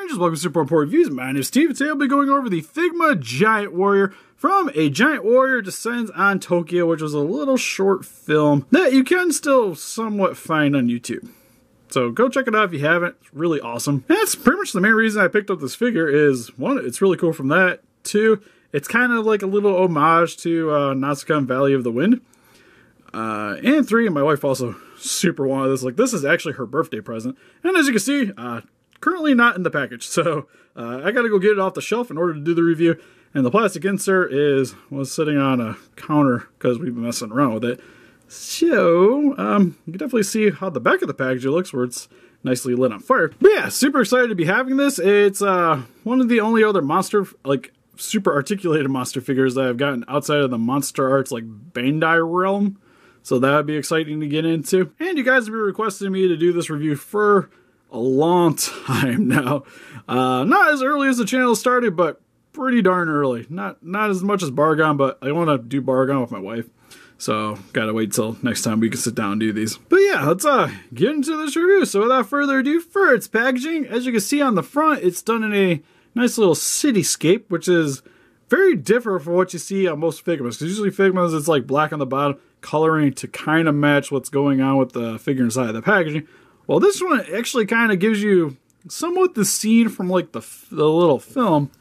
Rangers, welcome to Super Report Reviews. My name is Steve. Today I'll be going over the Figma Giant Warrior from A Giant Warrior Descends on Tokyo, which was a little short film that you can still somewhat find on YouTube. So go check it out if you haven't. It's really awesome. That's pretty much the main reason I picked up this figure is, one, it's really cool from that. Two, it's kind of like a little homage to Nausicaa and Valley of the Wind. And three, and my wife also super wanted this. Like, this is actually her birthday present. And as you can see, currently not in the package. So I gotta go get it off the shelf in order to do the review. And the plastic insert was sitting on a counter because we've been messing around with it. So, you can definitely see how the back of the package looks, where it's nicely lit on fire. But yeah, super excited to be having this. It's one of the only other monster, like, super articulated monster figures that I've gotten outside of the Monster Arts, like, Bandai realm. So that would be exciting to get into. And you guys have been requesting me to do this review for a long time now. Not as early as the channel started, but pretty darn early. Not as much as Bargon, but I want to do Bargon with my wife. So gotta wait till next time we can sit down and do these. But yeah, let's get into this review. So without further ado, for its packaging, as you can see on the front, it's done in a nice little cityscape, which is very different from what you see on most Figmas. Because usually Figmas, it's like black on the bottom, coloring to kind of match what's going on with the figure inside the packaging. Well, this one actually kind of gives you somewhat the scene from like the little film.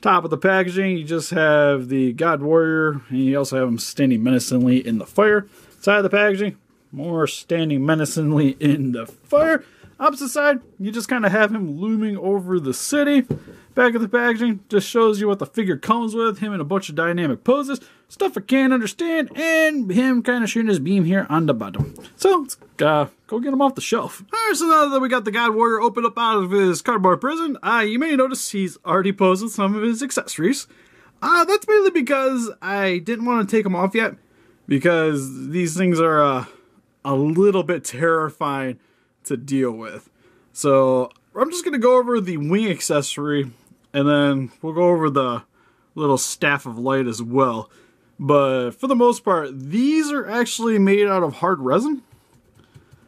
Top of the packaging, you just have the God Warrior, and you also have him standing menacingly in the fire. Side of the packaging, more standing menacingly in the fire. Opposite side, you just kind of have him looming over the city. Back of the packaging just shows you what the figure comes with, him in a bunch of dynamic poses, stuff I can't understand, and him kind of shooting his beam here on the bottom. So let's go get him off the shelf. Alright, so now that we got the God Warrior open up out of his cardboard prison, you may notice he's already posed with some of his accessories. That's mainly because I didn't want to take them off yet, because these things are a little bit terrifying to deal with. So I'm just going to go over the wing accessory, and then we'll go over the little staff of light as well. But for the most part, these are actually made out of hard resin.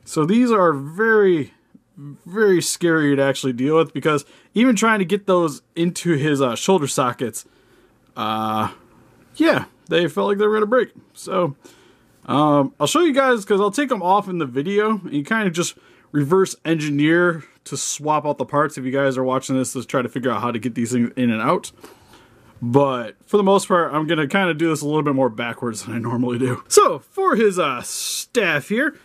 So these are very, very scary to actually deal with, because even trying to get those into his shoulder sockets, yeah, they felt like they were going to break. So I'll show you guys, because I'll take them off in the video, and you kind of just reverse engineer to swap out the parts if you guys are watching this to try to figure out how to get these things in and out. But for the most part, I'm going to kind of do this a little bit more backwards than I normally do. So for his staff here,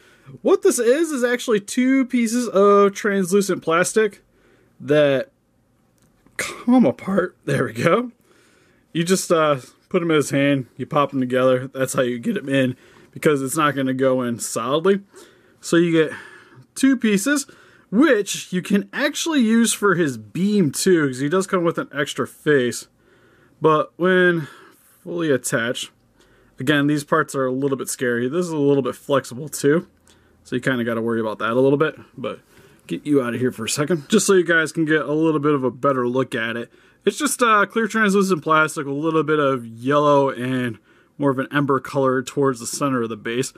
what this is actually two pieces of translucent plastic that come apart. There we go. You just put them in his hand, you pop them together. That's how you get them in, because it's not going to go in solidly. So you get two pieces, which you can actually use for his beam too, because he does come with an extra face. But when fully attached, again, these parts are a little bit scary. This is a little bit flexible too, so you kind of got to worry about that a little bit. But get you out of here for a second, just so you guys can get a little bit of a better look at it. It's just clear translucent plastic with a little bit of yellow and more of an ember color towards the center of the base.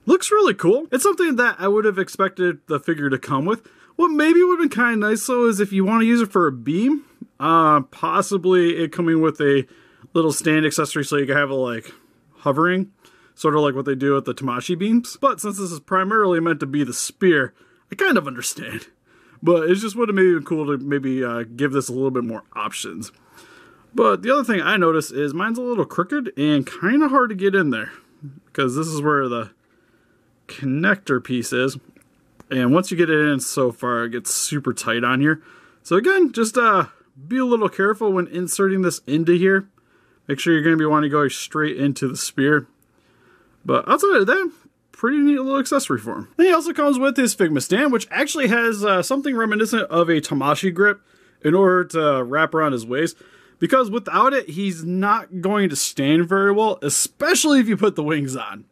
Looks really cool. It's something that I would have expected the figure to come with. What maybe would have been kind of nice though is if you want to use it for a beam, possibly it coming with a little stand accessory so you can have it like hovering, sort of like what they do with the Tamashii beams. But since this is primarily meant to be the spear, I kind of understand. But it just would have maybe been cool to maybe give this a little bit more options. But the other thing I noticed is mine's a little crooked and kind of hard to get in there, because this is where the connector piece is, and once you get it in so far, it gets super tight on here. So again, just be a little careful when inserting this into here. Make sure you're going to be wanting to go straight into the spear. But outside of that, pretty neat little accessory for him. Then he also comes with his Figma stand, which actually has something reminiscent of a Tamashii grip in order to wrap around his waist, because without it, he's not going to stand very well, especially if you put the wings on.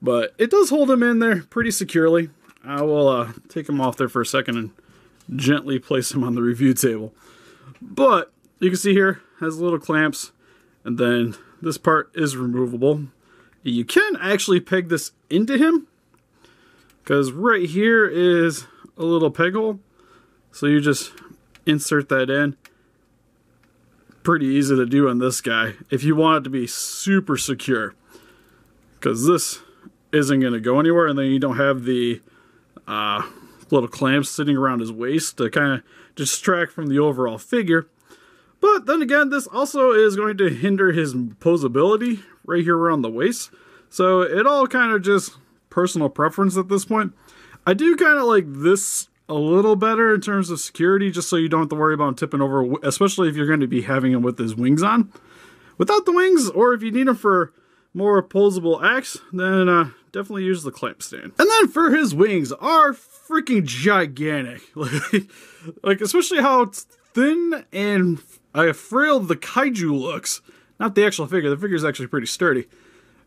But it does hold him in there pretty securely. I will take him off there for a second and gently place him on the review table. But you can see here, has little clamps, and then this part is removable. You can actually peg this into him, because right here is a little peg hole. So you just insert that in. Pretty easy to do on this guy if you want it to be super secure, because this isn't going to go anywhere, and then you don't have the little clamps sitting around his waist to kind of distract from the overall figure. But then again, this also is going to hinder his posability right here around the waist, so it all kind of just personal preference at this point. I do kind of like this a little better in terms of security, just so you don't have to worry about him tipping over, especially if you're going to be having him with his wings on. Without the wings, or if you need him for more opposable acts, then definitely use the clamp stand. And then for his wings are freaking gigantic. Like especially how it's thin and frail the kaiju looks. Not the actual figure. The figure is actually pretty sturdy.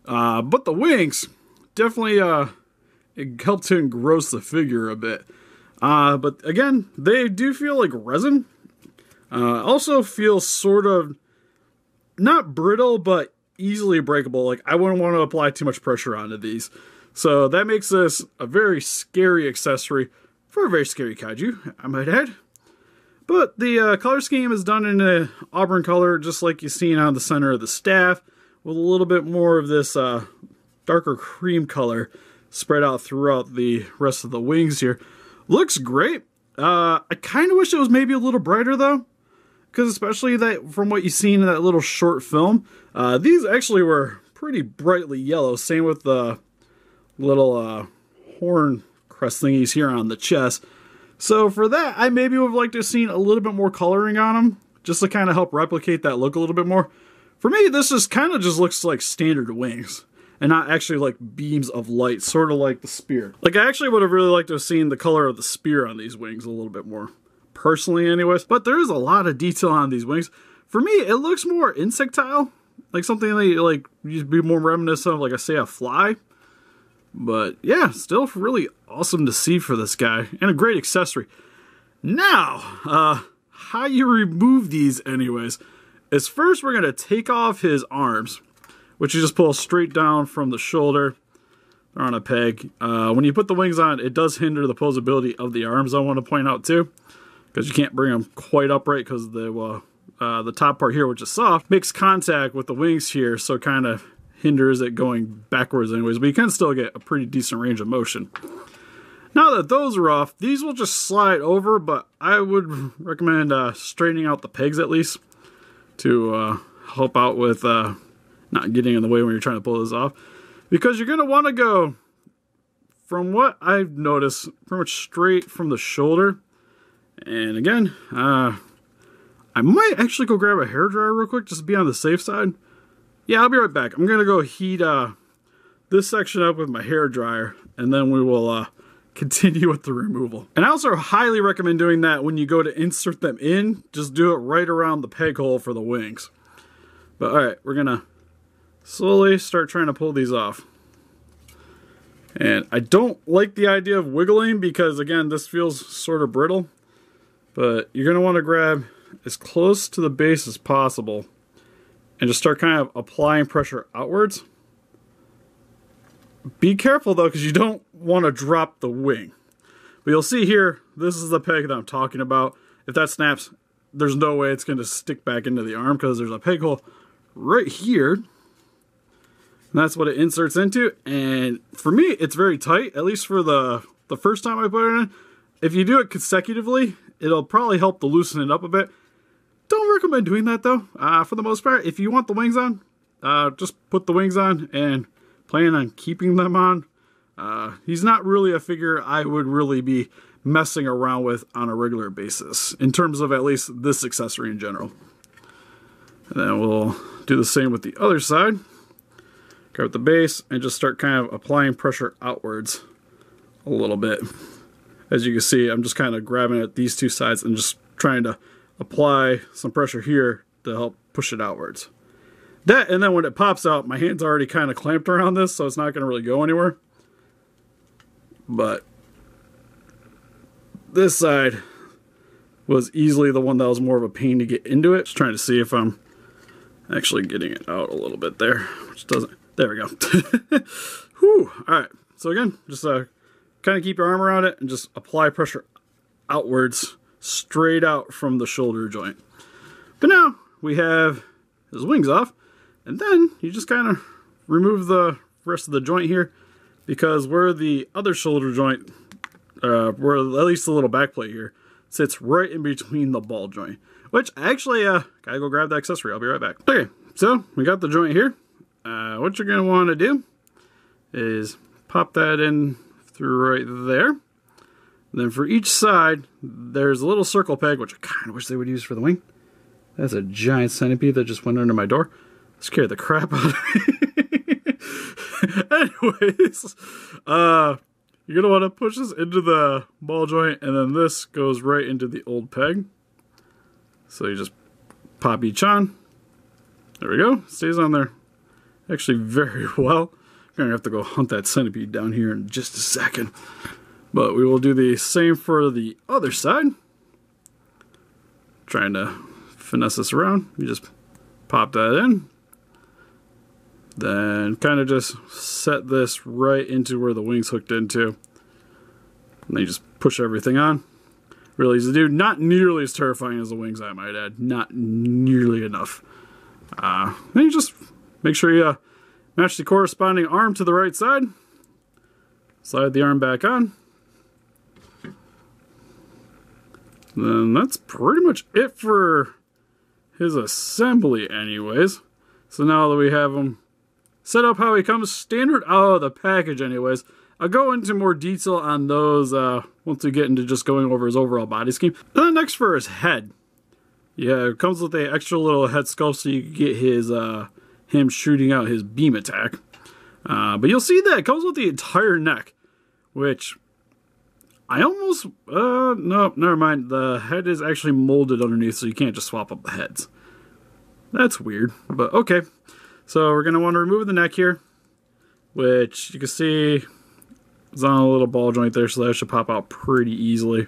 But the wings definitely it helped to engross the figure a bit. But again, they do feel like resin. Also feel sort of not brittle, but easily breakable. Like I wouldn't want to apply too much pressure onto these. So that makes this a very scary accessory for a very scary kaiju, I might add. But the color scheme is done in a auburn color, just like you've seen on the center of the staff, with a little bit more of this darker cream color spread out throughout the rest of the wings here. Looks great. I kind of wish it was maybe a little brighter though, because especially that from what you've seen in that little short film, these actually were pretty brightly yellow. Same with the little horn crest thingies here on the chest. So for that, I maybe would have liked to have seen a little bit more coloring on them, just to kind of help replicate that look a little bit more. For me, this just kind of just looks like standard wings, and not actually like beams of light, sort of like the spear. Like I actually would have really liked to have seen the color of the spear on these wings a little bit more, personally anyways. But there is a lot of detail on these wings. For me, it looks more insectile, like something that like you'd be more reminiscent of, like I say, a fly. But yeah, still really awesome to see for this guy, and a great accessory. Now, how you remove these anyways, is first we're gonna take off his arms, which you just pull straight down from the shoulder. They're on a peg. When you put the wings on, it does hinder the posability of the arms, I want to point out too, because you can't bring them quite upright because the top part here, which is soft, makes contact with the wings here, so it kind of hinders it going backwards anyways, but you can still get a pretty decent range of motion. Now that those are off, these will just slide over, but I would recommend straightening out the pegs at least to help out with not getting in the way when you're trying to pull this off, because you're going to want to go, from what I've noticed, pretty much straight from the shoulder. And again, I might actually go grab a hairdryer real quick just to be on the safe side. Yeah, I'll be right back. I'm going to go heat this section up with my hairdryer, and then we will continue with the removal. And I also highly recommend doing that when you go to insert them in. Just do it right around the peg hole for the wings. But alright, we're going to slowly start trying to pull these off. And I don't like the idea of wiggling because, again, this feels sort of brittle. But you're going to want to grab as close to the base as possible and just start kind of applying pressure outwards. Be careful though, because you don't want to drop the wing. But you'll see here, this is the peg that I'm talking about. If that snaps, there's no way it's going to stick back into the arm because there's a peg hole right here. And that's what it inserts into. And for me, it's very tight, at least for the first time I put it in. If you do it consecutively, it'll probably help to loosen it up a bit. Don't recommend doing that though. For the most part, if you want the wings on, just put the wings on and plan on keeping them on. He's not really a figure I would really be messing around with on a regular basis, in terms of at least this accessory in general. And then we'll do the same with the other side. Grab the base and just start kind of applying pressure outwards a little bit. As you can see, I'm just kind of grabbing at these two sides and just trying to apply some pressure here to help push it outwards. That, and then when it pops out, my hand's already kind of clamped around this, so it's not going to really go anywhere. But this side was easily the one that was more of a pain to get into it. Just trying to see if I'm actually getting it out a little bit there, which doesn't. There we go. Whew. All right. So again, just kind of keep your arm around it and just apply pressure outwards straight out from the shoulder joint. But now we have his wings off, and then you just kind of remove the rest of the joint here, because where the other shoulder joint, where at least the little back plate here, sits right in between the ball joint. Which actually, gotta go grab the accessory. I'll be right back. Okay, so we got the joint here. What you're gonna want to do is pop that in through right there. And then for each side, there's a little circle peg, which I kind of wish they would use for the wing. That's a giant centipede that just went under my door. Scared the crap out of me. Anyways, you're gonna want to push this into the ball joint, and then this goes right into the old peg. So you just pop each on. There we go. Stays on there actually very well. I'm gonna have to go hunt that centipede down here in just a second. But we will do the same for the other side. Trying to finesse this around. You just pop that in. Then kind of just set this right into where the wing's hooked into. And then you just push everything on. Really easy to do. Not nearly as terrifying as the wings, I might add. Not nearly enough. Then you just make sure you match the corresponding arm to the right side. Slide the arm back on. Then that's pretty much it for his assembly anyways. So now that we have him set up how he comes standard out of the package anyways, I'll go into more detail on those once we get into just going over his overall body scheme. Then next for his head. Yeah, it comes with an extra little head sculpt so you can get his him shooting out his beam attack. But you'll see that it comes with the entire neck, which I almost, no, never mind. The head is actually molded underneath, so you can't just swap up the heads. That's weird, but okay. So we're going to want to remove the neck here, which you can see is on a little ball joint there, so that should pop out pretty easily.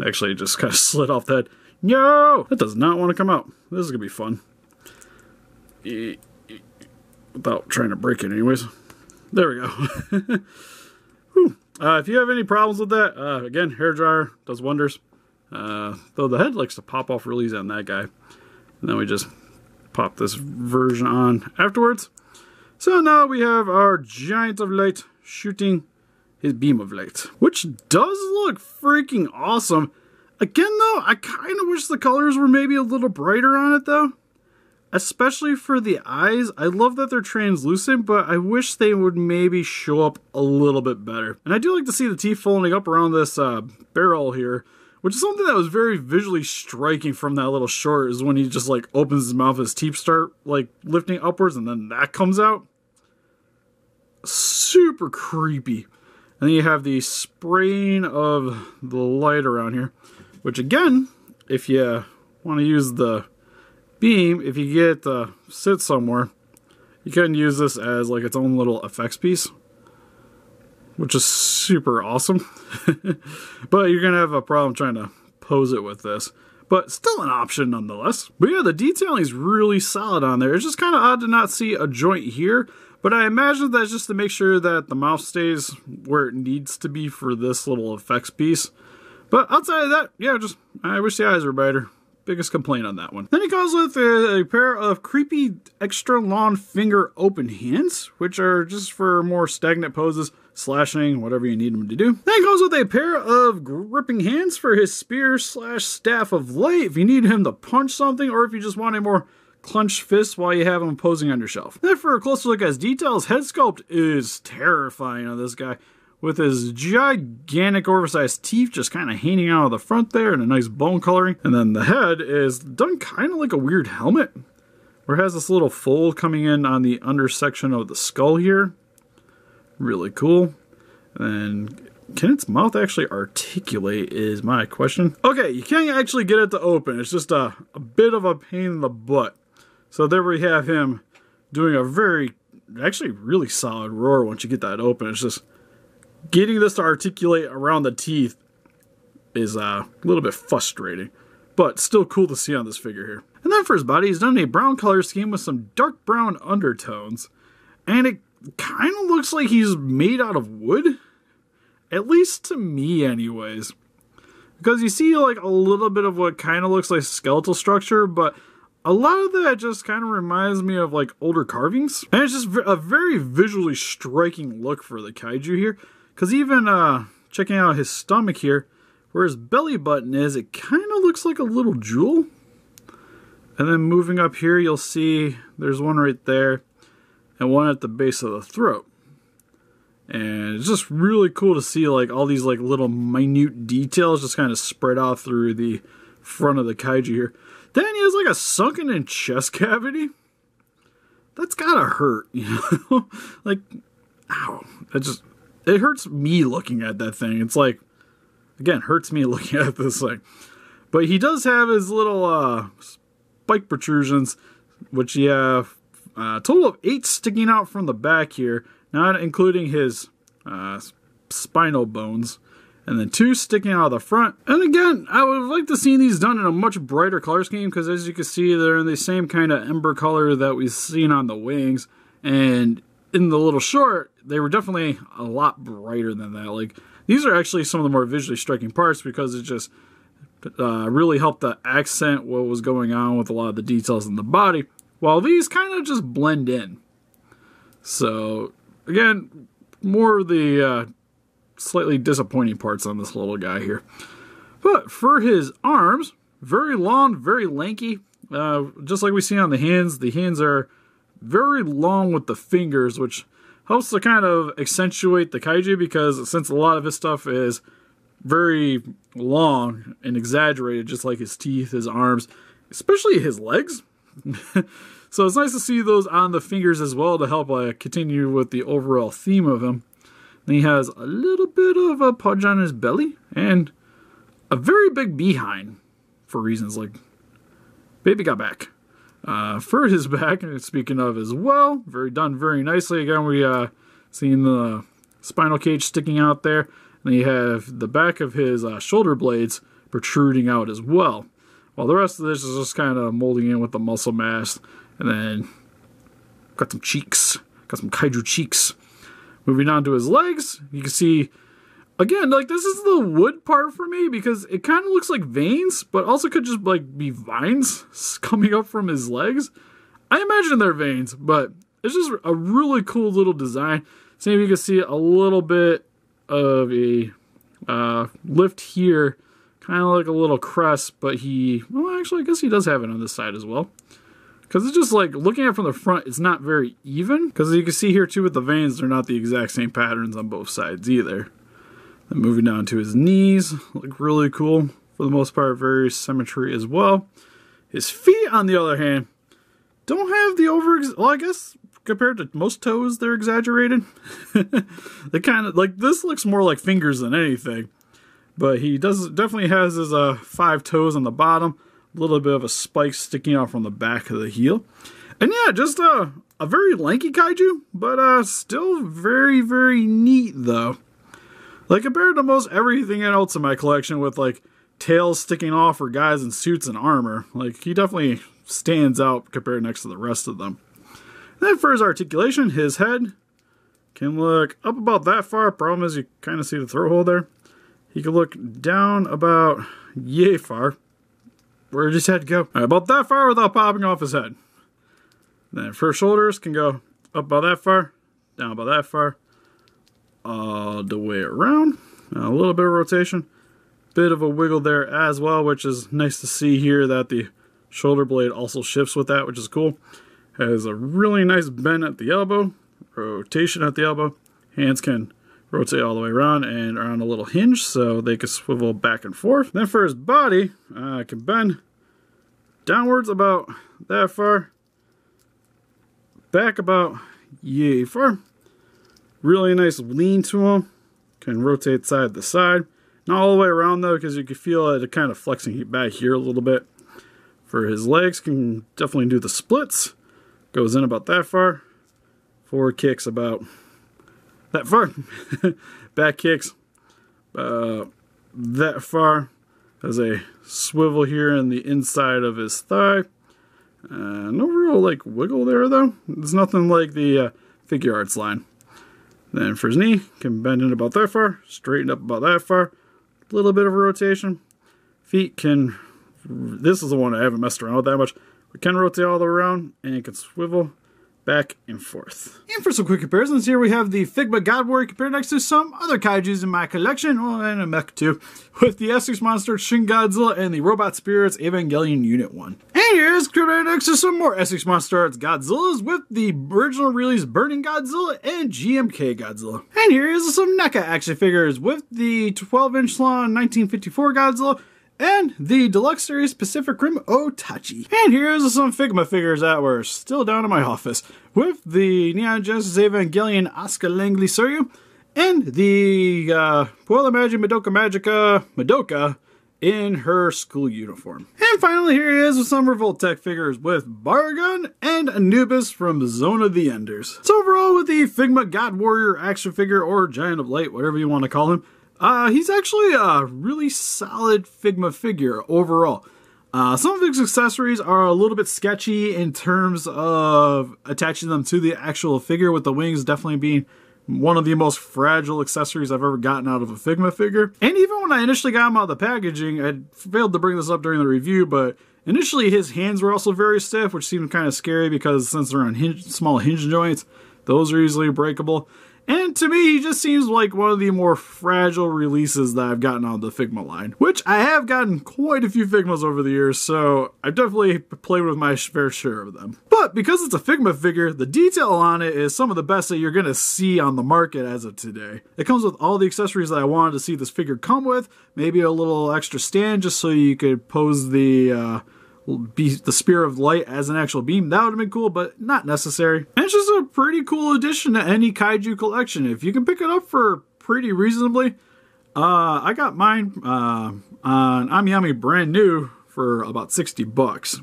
Actually, it just kind of slid off the head. No! That does not want to come out. This is going to be fun. Without trying to break it anyways. There we go. Whew. If you have any problems with that, again, hairdryer does wonders. Though the head likes to pop off really easy on that guy. And then we just pop this version on afterwards. So now we have our Giant of Light shooting his beam of light, which does look freaking awesome. Again though, I kind of wish the colors were maybe a little brighter on it though. Especially for the eyes. I love that they're translucent, but I wish they would maybe show up a little bit better. And I do like to see the teeth folding up around this barrel here, which is something that was very visually striking from that little short, is when he just like opens his mouth, his teeth start like lifting upwards, and then that comes out. Super creepy. And then you have the spraying of the light around here, which again, if you want to use the beam, if you get to sit somewhere, you can use this as like its own little effects piece, which is super awesome. But you're gonna have a problem trying to pose it with this, but still an option nonetheless. But yeah, the detailing is really solid on there. It's just kind of odd to not see a joint here, but I imagine that's just to make sure that the mouth stays where it needs to be for this little effects piece. But outside of that, yeah, just I wish the eyes were brighter. Biggest complaint on that one. Then he comes with a pair of creepy extra long finger open hands, which are just for more stagnant poses, slashing, whatever you need him to do. Then he comes with a pair of gripping hands for his spear slash staff of light if you need him to punch something, or if you just want a more clenched fist while you have him posing on your shelf. Then for a closer look at his details, head sculpt is terrifying on this guy, with his gigantic oversized teeth just kind of hanging out of the front there and a nice bone coloring. And then the head is done kind of like a weird helmet, where it has this little fold coming in on the undersection of the skull here. Really cool. And can its mouth actually articulate is my question. Okay, you can't actually get it to open. It's just a bit of a pain in the butt. So there we have him doing a very, actually really solid roar once you get that open. It's just getting this to articulate around the teeth is a little bit frustrating, but still cool to see on this figure here. And then for his body, he's done a brown color scheme with some dark brown undertones, and it kind of looks like he's made out of wood, at least to me anyways. because you see like a little bit of what kind of looks like skeletal structure, but a lot of that just kind of reminds me of like older carvings. And it's just a very visually striking look for the kaiju here. Because even checking out his stomach here, where his belly button is, it kind of looks like a little jewel. And then moving up here, you'll see there's one right there and one at the base of the throat. And it's just really cool to see like all these like little minute details just kind of spread out through the front of the kaiju here. Then he has like a sunken in chest cavity. That's gotta hurt, you know? Like, ow. It hurts me looking at that thing. It's like, again, hurts me looking at this thing. But he does have his little spike protrusions, which you have a total of 8 sticking out from the back here, not including his spinal bones. And then 2 sticking out of the front. And again, I would like to see these done in a much brighter color scheme, because as you can see, they're in the same kind of ember color that we've seen on the wings. And in the little short, they were definitely a lot brighter than that. Like, these are actually some of the more visually striking parts, because it just really helped to accent what was going on with a lot of the details in the body, while these kind of just blend in. So, again, more of the slightly disappointing parts on this little guy here. But for his arms, very long, very lanky. Just like we see on the hands are very long with the fingers, which helps to kind of accentuate the kaiju, because since a lot of his stuff is very long and exaggerated, just like his teeth, his arms, especially his legs. So it's nice to see those on the fingers as well to help continue with the overall theme of him. Then he has a little bit of a pudge on his belly and a very big behind for reasons like baby got back. For his back, and speaking of as well, done very nicely. Again, we seen the spinal cage sticking out there. And you have the back of his shoulder blades protruding out as well. While the rest of this is just kind of molding in with the muscle mass. And then got some cheeks. Got some kaiju cheeks. Moving on to his legs, you can see, again, like this is the wood part for me, because it kind of looks like veins, but also could just like be vines coming up from his legs. I imagine they're veins, but it's just a really cool little design. Same, you can see a little bit of a lift here, kind of like a little crest, but well, actually, I guess he does have it on this side as well. Because it's just like, looking at it from the front, it's not very even. Because you can see here too with the veins, they're not the exact same patterns on both sides either. Then moving down to his knees, look really cool. For the most part, very symmetry as well. His feet, on the other hand, don't have the well, I guess compared to most toes, they're exaggerated. They kind of, like, this looks more like fingers than anything. But he definitely has his 5 toes on the bottom. A little bit of a spike sticking out from the back of the heel. And yeah, just a very lanky kaiju, but still very, very neat though. Like, compared to most everything else in my collection with like tails sticking off for guys in suits and armor, like he definitely stands out compared next to the rest of them. And then for his articulation, his head can look up about that far. Problem is you kind of see the throat hole there. He can look down about yay far. Where did his head go? About that far without popping off his head. Then for shoulders, can go up about that far, down about that far, all the way around. A little bit of rotation. Bit of a wiggle there as well, which is nice to see here that the shoulder blade also shifts with that, which is cool. Has a really nice bend at the elbow, rotation at the elbow. Hands can rotate all the way around and are on a little hinge, so they can swivel back and forth. Then for his body, can bend downwards about that far, back about yay far. Really nice lean to him. Can rotate side to side. Not all the way around though, because you can feel it kind of flexing back here a little bit. For his legs, can definitely do the splits. Goes in about that far. Forward kicks about that far. Back kicks that far. Has a swivel here in the inside of his thigh. No real like wiggle there though. It's nothing like the figure arts line. Then for his knee, can bend in about that far, straighten up about that far. A little bit of a rotation. feet can, this is the one I haven't messed around with that much, we can rotate all the way around and it can swivel back and forth. And for some quick comparisons, here we have the Figma God Warrior compared next to some other kaijus in my collection, well, and a mech too, with the Essex Monster Shin Godzilla and the Robot Spirits Evangelion Unit 1. And here's compared next to some more Essex Monster Arts Godzillas with the original release Burning Godzilla and GMK Godzilla. And here is some NECA action figures with the 12-inch long 1954 Godzilla and the Deluxe Series Pacific Rim Otachi. And here's some Figma figures that were still down in my office, with the Neon Genesis Evangelion Asuka Langley Soryu, and the Puella Magi Madoka Magica Madoka in her school uniform. And finally, here he is with some Revoltech figures with Baragon and Anubis from Zone of the Enders. So overall, with the Figma God Warrior action figure, or Giant of Light, whatever you want to call him, he's actually a really solid Figma figure overall. Some of his accessories are a little bit sketchy in terms of attaching them to the actual figure, with the wings definitely being one of the most fragile accessories I've ever gotten out of a Figma figure. And even when I initially got him out of the packaging, I failed to bring this up during the review, but initially his hands were also very stiff, which seemed kind of scary because since they're on small hinge joints, those are easily breakable. And to me, he just seems like one of the more fragile releases that I've gotten out of the Figma line, which I have gotten quite a few Figmas over the years, so I've definitely played with my fair share of them. But because it's a Figma figure, the detail on it is some of the best that you're going to see on the market as of today. It comes with all the accessories that I wanted to see this figure come with, maybe a little extra stand just so you could pose the Spear of Light as an actual beam. That would have been cool, but not necessary. And it's just a pretty cool addition to any kaiju collection. If you can pick it up for pretty reasonably, I got mine on AmiYami brand new for about 60 bucks,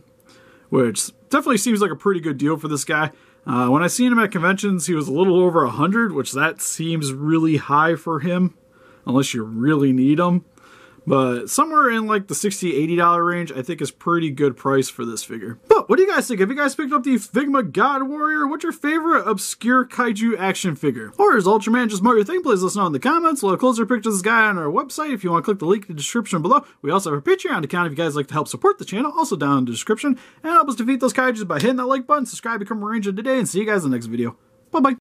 which definitely seems like a pretty good deal for this guy. When I seen him at conventions, he was a little over 100, which that seems really high for him, unless you really need him. But somewhere in like the $60, $80 range, I think is pretty good price for this figure. But what do you guys think? Have you guys picked up the Figma God Warrior? What's your favorite obscure kaiju action figure? Or is Ultraman just more your thing? Please let us know in the comments. We'll have closer pictures of this guy on our website if you want to click the link in the description below. We also have a Patreon account if you guys like to help support the channel, also down in the description. And help us defeat those kaijus by hitting that like button, subscribe, become a Ranger today, and see you guys in the next video. Bye-bye.